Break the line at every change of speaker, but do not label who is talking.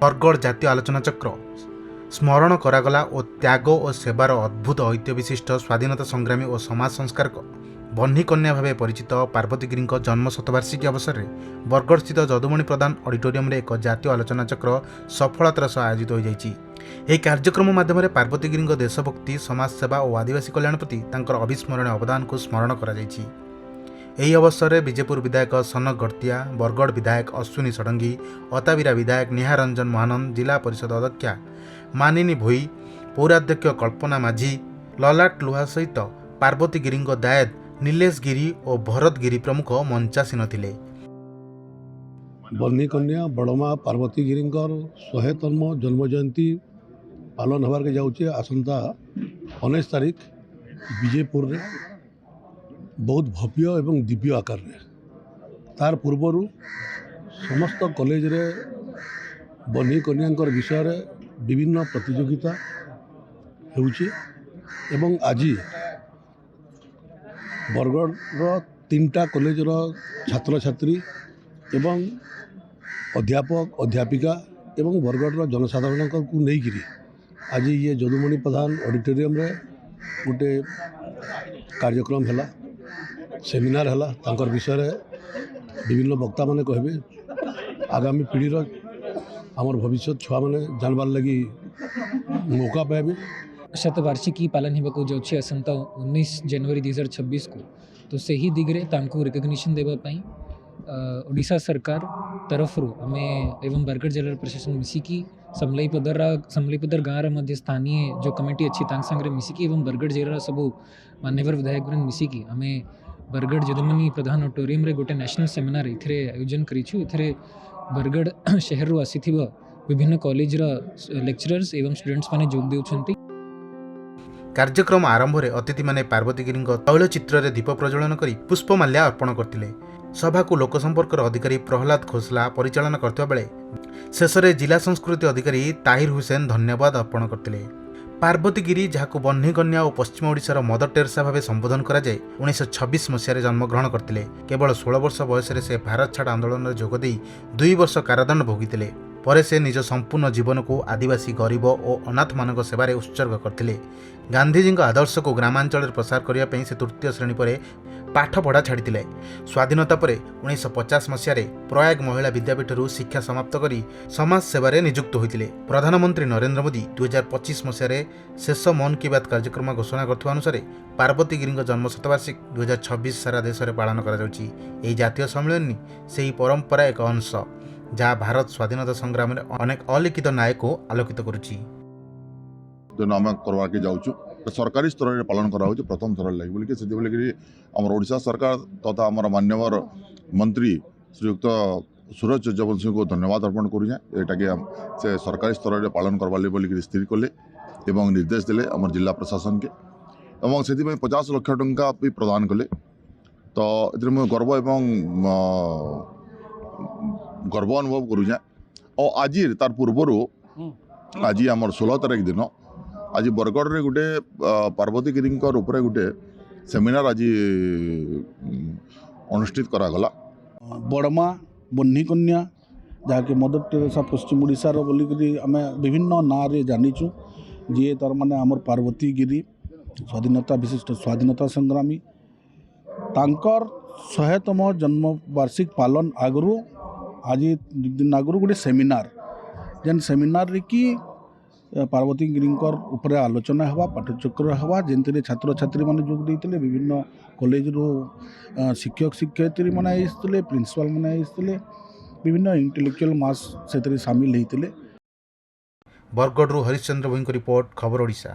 बरगढ़ जातीय आलोचना चक्र स्मरण करागला और त्याग और सेवार अद्भुत ऐतिह्य विशिष्ट स्वाधीनता संग्रामी और समाज संस्कारक बन्ही कन्या भाव परिचित पार्वती गिरी जन्म शतवार्षिकी अवसर में बरगढ़ स्थित जदुमणि प्रधान ऑडिटोरियम एक जातीय आलोचना चक्र सफलतार सह आयोजित हो जाइछि। ଏହି କାର୍ଯ୍ୟକ୍ରମ ମାଧ୍ୟମରେ ପାର୍ବତୀ ଗିରିଙ୍କ ଦେଶଭକ୍ତି ସମାଜସେବା ଓ ଆଦିବାସୀ କଲ୍ୟାଣ ପ୍ରତି ତାଙ୍କର ଅବିସ୍ମରଣୀୟ ଅବଦାନକୁ ସ୍ମରଣ କରାଯାଇଛି। ଏହି ଅବସରରେ ବିଜେପୁର ବିଧାୟକ ସନକ ଗଡ଼ତିଆ, ବରଗଡ଼ ବିଧାୟକ ଅଶ୍ୱିନୀ ଷଡ଼ଙ୍ଗୀ, ଅତାବିରା ବିଧାୟକ ନିହାର ରଞ୍ଜନ ମହାନନ୍ଦ, ଜିଲ୍ଲା ପରିଷଦ ଅଧ୍ୟକ୍ଷା ମାନିନୀ ଭୋଇ, ପୌରାଧ୍ୟକ୍ଷ କଳ୍ପନା ମାଝୀ, ଲଲାଟ ଲୁହା ସହିତ ପାର୍ବତୀ ଗିରିଙ୍କ ଦାୟଦ ନିଲେଶ ଗିରି ଓ ଭରତ ଗିରି ପ୍ରମୁଖ ମଞ୍ଚାସୀନ ଥିଲେ।
बन्ही कन्या बड़मा पार्वती गिरींकर 100तम जन्म जयंती पालन होबार के जाऊँचे आसंता 19 तारीख विजयपुर रे बहुत भव्य एवं दिव्य आकार रे। तार पूर्वर समस्त कॉलेज रे बन्ही कन्यांकर विषय रे विभिन्न प्रतियोगिता होउचे एवं आज बरगढ़ रो 3टा कॉलेज रो छात्र छात्री एवं अध्यापक अध्यापिका एवं बरगढ़ जनसाधारण को लेकिरी आज ये जदुमणि प्रधान ऑडिटोरियम रे गोटे कार्यक्रम है, सेमिनार है, तांकर विषय रे विभिन्न वक्ता माने कहबे आगामी पीढ़ी आमर भविष्य छुआ माने जानबार लगी मौका पाइबे।
शतवार्षिकी पालन होगा जाऊँगी आसंता 19 जनवरी 2026 को, तो से ही दिगरे तांको रिकग्निशन देवाई ओडिशा सरकार तरफ आमे एवं बरगढ़ जिला प्रशासन मिसिकी समलईपदर गाँव मध्य स्थानीय जो कमिटी अच्छी सांगे मिसिकी एवं बरगढ़ जिला सब मान्यवर विधायक वृंद मिसिकी आमे बरगढ़ जदुमणि प्रधान ऑडिटोरियम रे गोटे नेशनल सेमिनार इथिरे आयोजन करिछु। इथिरे बरगढ़ शहर रु आसीथिबा विभिन्न कॉलेज रा लेक्चरर्स एवं स्टूडेंट्स माने जोग देउछंती।
कार्यक्रम आरंभ में अतिथि माने पार्वती गिरी तैलचित्र रे दीप प्रज्वलन करी पुष्पमाल्या अर्पण करथिले। सभा को लोकसंपर्क अधिकारी प्रहलाद खोसला परिचालन करथिबा बेले शेष में जिला संस्कृति अधिकारी ताहिर हुसैन धन्यवाद अर्पण करथिले। पार्वती गिरी जहां बन्ही कन्या और पश्चिम ओडिशार मदर टेरेसा भाव संबोधन कराए 1926 मसीह जन्मग्रहण करते। केवल 16 वर्ष बयस से भारत छाड़ आंदोलन में जोगदे 2 वर्ष कारादंड भोगी पर से निज संपूर्ण जीवन को आदिवासी गरीब और अनाथ मान सेवार उत्सर्ग करते। गांधीजी आदर्श को ग्रामांचल प्रसार करने से तृतीय श्रेणी पर पाठ पढ़ा छाड़ी। स्वाधीनता पर 1950 मसीह प्रयाग महिला विद्यापीठ शिक्षा समाप्त कर समाज सेवार नियुक्त होते। प्रधानमंत्री नरेंद्र मोदी 2025 मसीह शेष मन की बात कार्यक्रम घोषणा करथिबा अनुसार पार्वती गिरी जन्म शतवार्षिक 2026 सारा देश में पालन कर जातीय सम्मेलन से ही परंपरा एक अंश जहाँ भारत स्वाधीनता संग्राम में अनेक अलिखित नायक को आलोकित करुच्ची।
आम करवा के जाऊँ सरकारी स्तर में पालन करा प्रथम थर लगे बोलिक से आम ओडिशा सरकार तथा आम मान्यवर मंत्री श्रीयुक्त सूरज चौरवंशी को धन्यवाद अर्पण करूँ। यहाँ से सरकारी स्तर में पालन करवा बोलिक स्थिर कले एवं निर्देश देले आम जिला प्रशासन के एवं से 50 लाख टंका भी प्रदान कले। तो ये गर्व एवं गर्व अनुभव करूँ। और आज तार पूर्वर आज आम 16 तारीख दिन आज बरगढ़ रे गोटे पार्वती गिरी उपरे गोटे सेमिनार आज अनुष्ठित करागला।
बड़मा बन्ही कन्या जहाँकि मदर टेरेसा पश्चिम ओडिशार बोलिकी आम विभिन्न ना रे जानीचु जी तार माने आमर पार्वती गिरी स्वाधीनता विशिष्ट स्वाधीनता संग्रामी तांकर 100तम जन्म वार्षिक पालन आगु आज दिन आगु गोटे सेमिनार जेन सेमिनार रे कि पार्वती गिरी उपरे आलोचना हवा पाठचक्र हवा जेनते छात्र छात्री माने जोग देइतिले विभिन्न कॉलेज रो शिक्षक शिक्षयित्री माने आइसतिले प्रिंसिपल माने आइसतिले विभिन्न इंटेलेक्चुअल मास सेतरे शामिल हेइतिले।
बरगढ़ हरिश्चंद्र भोई रिपोर्ट खबर ओडिशा।